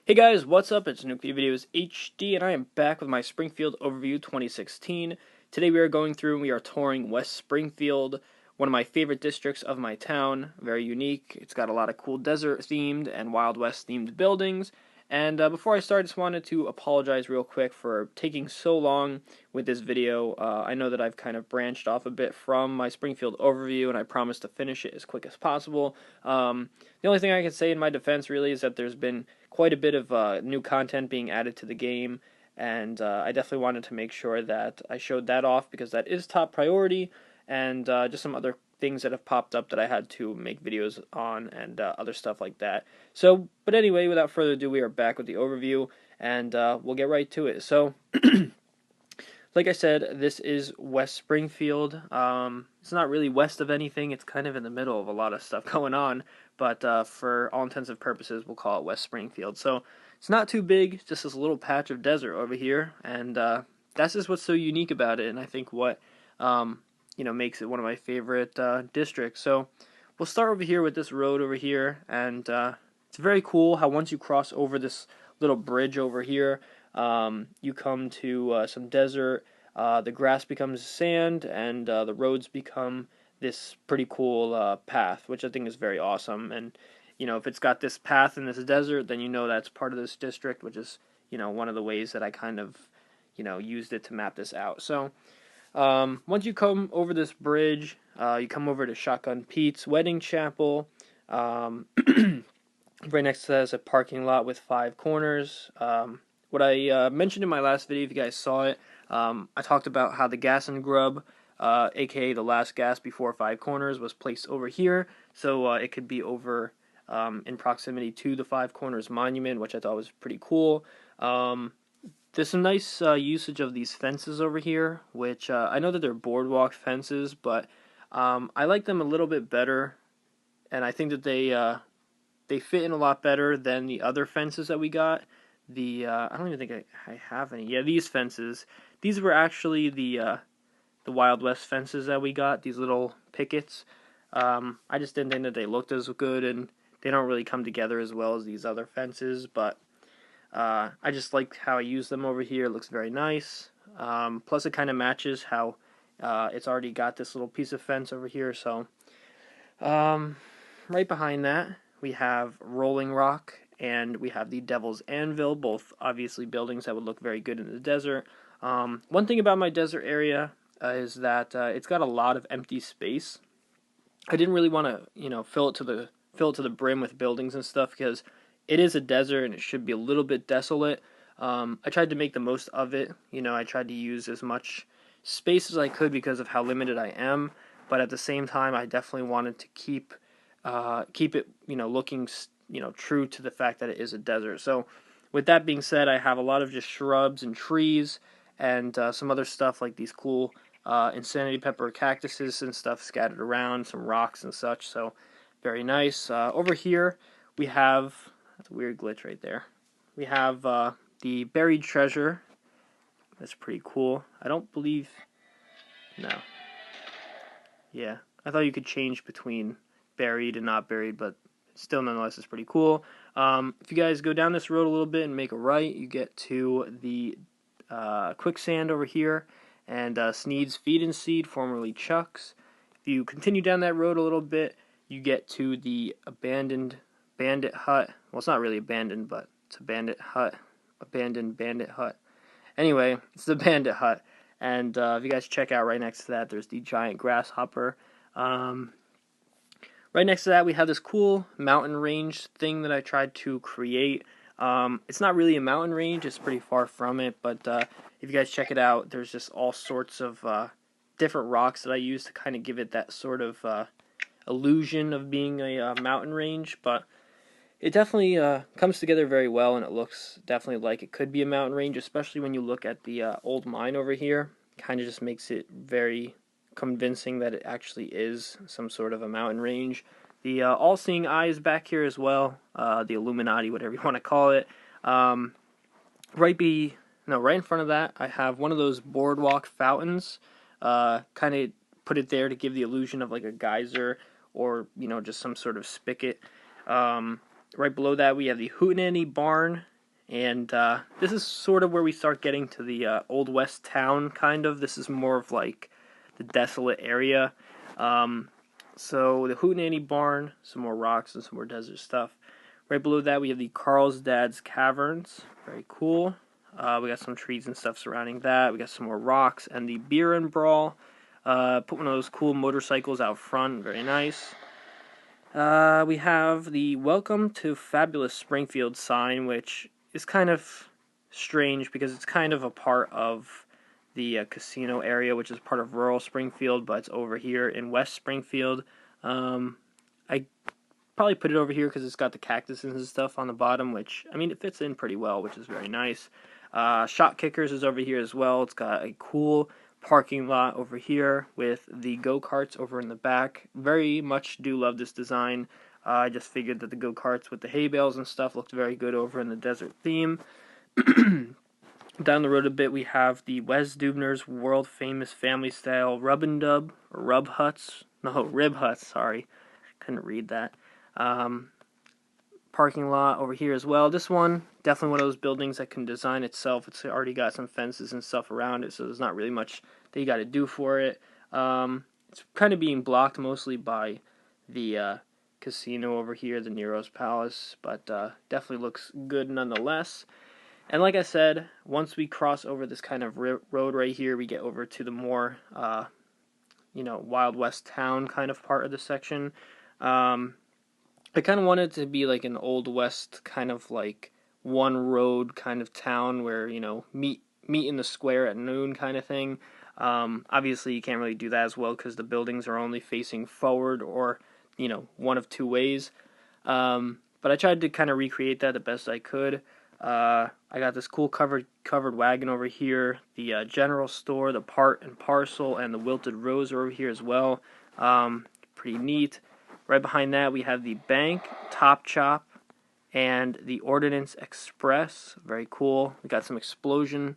Hey guys, what's up? It's NuclearVideosHD, and I am back with my Springfield Overview 2016. Today we are going through and we are touring West Springfield, one of my favorite districts of my town. Very unique. It's got a lot of cool desert-themed and Wild West-themed buildings. And before I start, I just wanted to apologize real quick for taking so long with this video. I know that I've kind of branched off a bit from my Springfield Overview, and I promise to finish it as quick as possible. The only thing I can say in my defense really is that there's been quite a bit of new content being added to the game, and I definitely wanted to make sure that I showed that off because that is top priority, and just some other things that have popped up that I had to make videos on and other stuff like that. So, but anyway, without further ado, we are back with the overview, and we'll get right to it. So, like I said, this is West Springfield. It's not really west of anything. It's kind of in the middle of a lot of stuff going on. But for all intents and purposes, we'll call it West Springfield. So it's not too big, just this little patch of desert over here. And that's just what's so unique about it. And I think what makes it one of my favorite districts. So we'll start over here with this road over here. And it's very cool how once you cross over this little bridge over here, you come to some desert. The grass becomes sand, and the roads become this pretty cool path, which I think is very awesome. And if it's got this path in this desert, then that's part of this district, which is one of the ways that I kind of used it to map this out. So once you come over this bridge, you come over to Shotgun Pete's Wedding Chapel. Right next to that is a parking lot with 5 corners. What I mentioned in my last video, if you guys saw it, I talked about how the gas and grub, aka the last gas before 5 corners, was placed over here, so it could be over in proximity to the 5 corners monument, which I thought was pretty cool. There's some nice usage of these fences over here, which I know that they're boardwalk fences, but I like them a little bit better, and I think that they fit in a lot better than the other fences that we got. I don't even think I have any. Yeah, these fences. These were actually the Wild West fences that we got. These little pickets. I just didn't think that they looked as good, and they don't really come together as well as these other fences. But I just like how I use them over here. It looks very nice. Plus, it kind of matches how it's already got this little piece of fence over here. So, right behind that, we have Rolling Rock, and we have the Devil's Anvil, both obviously buildings that would look very good in the desert. One thing about my desert area is that it's got a lot of empty space. I didn't really want to, fill it to the brim with buildings and stuff because it is a desert and it should be a little bit desolate. I tried to make the most of it. I tried to use as much space as I could because of how limited I am. But at the same time, I definitely wanted to keep it, looking, true to the fact that it is a desert. So, with that being said, I have a lot of just shrubs and trees and some other stuff like these cool insanity pepper cactuses and stuff scattered around, some rocks and such. So, very nice. Over here, we have that's a weird glitch right there. We have the buried treasure. That's pretty cool. I don't believe. No. Yeah, I thought you could change between buried and not buried, but still nonetheless it's pretty cool. If you guys go down this road a little bit and make a right, you get to the quicksand over here and Sneed's Feed and Seed, formerly Chuck's. If you continue down that road a little bit, you get to the abandoned bandit hut. Well, it's not really abandoned, but it's a bandit hut. Abandoned bandit hut. Anyway, it's the bandit hut. And if you guys check out right next to that, there's the giant grasshopper. Right next to that, we have this cool mountain range thing that I tried to create. It's not really a mountain range, it's pretty far from it, but if you guys check it out, there's just all sorts of different rocks that I use to kind of give it that sort of illusion of being a mountain range, but it definitely comes together very well, and it looks definitely like it could be a mountain range, especially when you look at the old mine over here. Kind of just makes it very convincing that it actually is some sort of a mountain range. The all-seeing eye is back here as well, the Illuminati, whatever you want to call it. Right in front of that, I have one of those boardwalk fountains. Kind of put it there to give the illusion of like a geyser or just some sort of spigot. Right below that, we have the Hootenanny Barn, And this is sort of where we start getting to the Old West town, kind of. This is more of like the desolate area. So the Hootenanny Barn, some more rocks and some more desert stuff. Right below that we have the Carlsdad's Caverns, very cool. We got some trees and stuff surrounding that. We got some more rocks and the Beer and Brawl. Put one of those cool motorcycles out front, very nice. We have the Welcome to Fabulous Springfield sign, which is kind of strange because it's kind of a part of the casino area, which is part of rural Springfield, but it's over here in West Springfield. I probably put it over here because it's got the cactuses and stuff on the bottom, which, I mean, it fits in pretty well, which is very nice. Shot Kickers is over here as well. It's got a cool parking lot over here with the go-karts over in the back. Very much do love this design. I just figured that the go-karts with the hay bales and stuff looked very good over in the desert theme. Down the road a bit, we have the Wes Dubner's world-famous family-style rub and dub, or rib huts, sorry. Couldn't read that. Parking lot over here as well. This one, definitely one of those buildings that can design itself. It's already got some fences and stuff around it, so there's not really much that you got to do for it. It's kind of being blocked mostly by the casino over here, the Nero's Palace, but definitely looks good nonetheless. And like I said, once we cross over this kind of road right here, we get over to the more, Wild West town kind of part of the section. I kind of wanted it to be like an Old West kind of like one road kind of town where, meet in the square at noon kind of thing. Obviously, you can't really do that as well because the buildings are only facing forward or, one of two ways. But I tried to kind of recreate that the best I could. I got this cool covered wagon over here, the general store, the part and parcel, and the Wilted Rose are over here as well. Pretty neat. Right behind that, we have the bank, Top Chop, and the Ordnance Express. Very cool. We got some explosives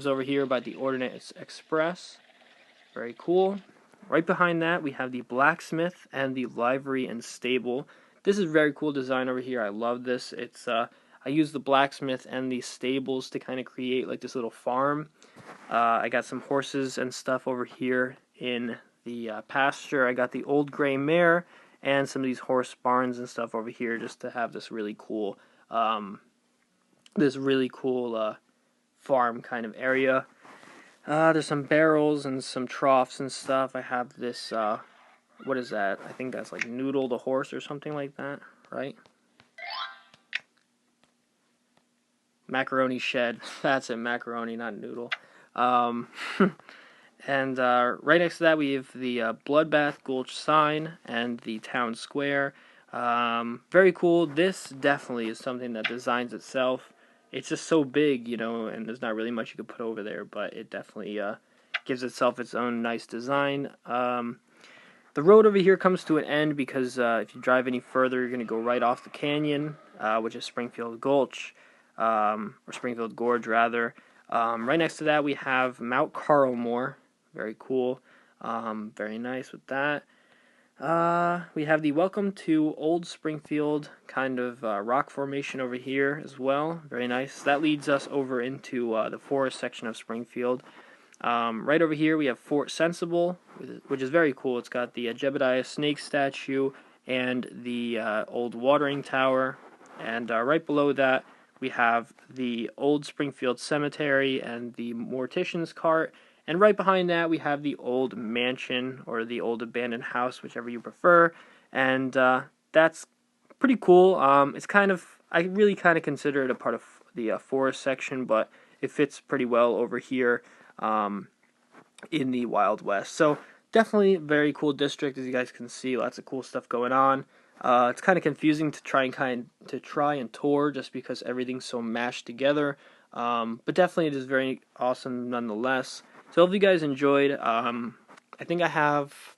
over here by the Ordnance Express. Very cool. Right behind that, we have the blacksmith and the livery and stable. This is a very cool design over here. I love this. It's I use the blacksmith and the stables to kind of create like this little farm. I got some horses and stuff over here in the pasture. I got the old gray mare and some of these horse barns and stuff over here just to have this really cool farm kind of area. There's some barrels and some troughs and stuff. I have this what is that? I think that's like Noodle the horse or something like that, right? Macaroni shed. That's it, macaroni, not Noodle. And right next to that, we have the Bloodbath Gulch sign and the town square. Very cool. This definitely is something that designs itself. It's just so big, and there's not really much you could put over there, but it definitely gives itself its own nice design. The road over here comes to an end because if you drive any further, you're going to go right off the canyon, which is Springfield Gulch, or Springfield Gorge, rather. Right next to that, we have Mount Carlmore. Very cool. Very nice with that. We have the Welcome to Old Springfield kind of rock formation over here as well. Very nice. That leads us over into the forest section of Springfield. Right over here we have Fort Sensible, which is very cool. It's got the Jebediah Snake statue and the old watering tower. And right below that we have the Old Springfield Cemetery and the Mortician's Cart. And right behind that, we have the old mansion, or the old abandoned house, whichever you prefer. And that's pretty cool. It's kind of, I really kind of consider it a part of the forest section, but it fits pretty well over here in the Wild West. So definitely a very cool district, as you guys can see. Lots of cool stuff going on. It's kind of confusing to try and tour just because everything's so mashed together. But definitely it is very awesome nonetheless. So if you guys enjoyed, I think I have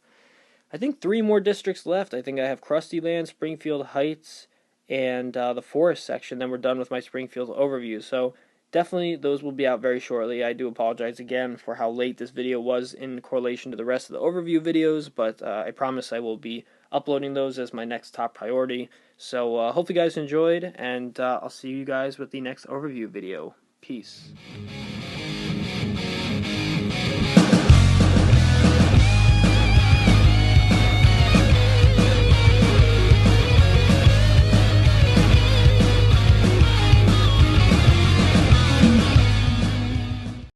3 more districts left. I think I have Krusty Land, Springfield Heights, and the forest section. Then we're done with my Springfield overview. So definitely those will be out very shortly. I do apologize again for how late this video was in correlation to the rest of the overview videos, but I promise I will be uploading those as my next top priority. So hopefully you guys enjoyed, and I'll see you guys with the next overview video. Peace.